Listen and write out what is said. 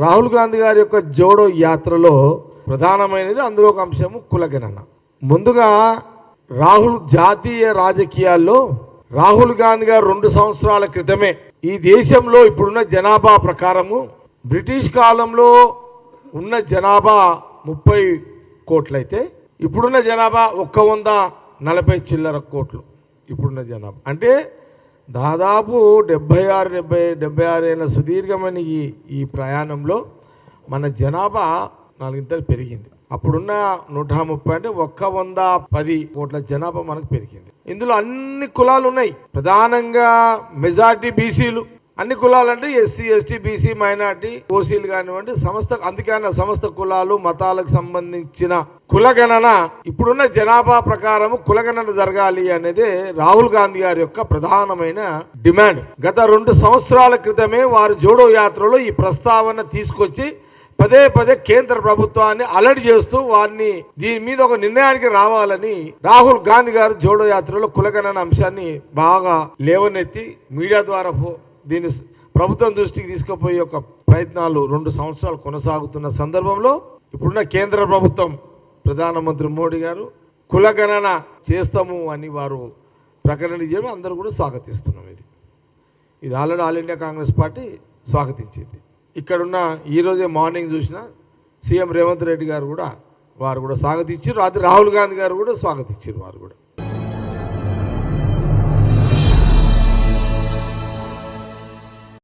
రాహుల్ గాంధీ గారి యొక్క జోడో యాత్రలో ప్రధానమైనది అందులో ఒక అంశము కులగణన. ముందుగా రాహుల్ జాతీయ రాజకీయాల్లో రాహుల్ గాంధీ గారు 2 సంవత్సరాల క్రితమే ఈ దేశంలో ఇప్పుడున్న జనాభా ప్రకారము బ్రిటిష్ కాలంలో ఉన్న జనాభా 30 కోట్లయితే ఇప్పుడున్న జనాభా 140 చిల్లర కోట్లు. ఇప్పుడున్న జనాభా అంటే దాదాపు 76 ఏళ్ళ సుదీర్ఘమైన ఈ ప్రయాణంలో మన జనాభా 4 ఇంతలు పెరిగింది. అప్పుడున్న 130 అంటే 110 కోట్ల జనాభా మనకు పెరిగింది. ఇందులో అన్ని కులాలు ఉన్నాయి. ప్రధానంగా మెజార్టీ బీసీలు. అన్ని కులాలు అంటే ఎస్సీ, ఎస్టీ, బీసీ, మైనార్టీ, ఓసీలు కానివ్వండి, అందుకని సమస్త కులాలు మతాలకు సంబంధించిన కులగణన ఇప్పుడున్న జనాభా ప్రకారం కులగణన జరగాలి అనేది రాహుల్ గాంధీ గారి యొక్క ప్రధానమైన డిమాండ్. గత 2 సంవత్సరాల క్రితమే వారు జోడో యాత్రలో ఈ ప్రస్తావన తీసుకొచ్చి పదే కేంద్ర ప్రభుత్వాన్ని అలర్ట్ చేస్తూ వారిని దీని మీద ఒక నిర్ణయానికి రావాలని రాహుల్ గాంధీ గారు జోడో యాత్రలో కులగణన అంశాన్ని బాగా లేవనెత్తి మీడియా ద్వారా దీన్ని ప్రభుత్వం దృష్టికి తీసుకుపోయే ఒక ప్రయత్నాలు 2 సంవత్సరాలు కొనసాగుతున్న సందర్భంలో ఇప్పుడున్న కేంద్ర ప్రభుత్వం ప్రధానమంత్రి మోడీ గారు కులగణన చేస్తాము అని వారు ప్రకటన చేయడం అందరూ కూడా స్వాగతిస్తున్నాం. ఇది already all India Congress party స్వాగతించింది. ఇక్కడున్న ఈరోజే మార్నింగ్ చూసిన సీఎం రేవంత్ రెడ్డి గారు కూడా వారు కూడా స్వాగతించారు. రాహుల్ గాంధీ గారు కూడా స్వాగతించారు వారు కూడా.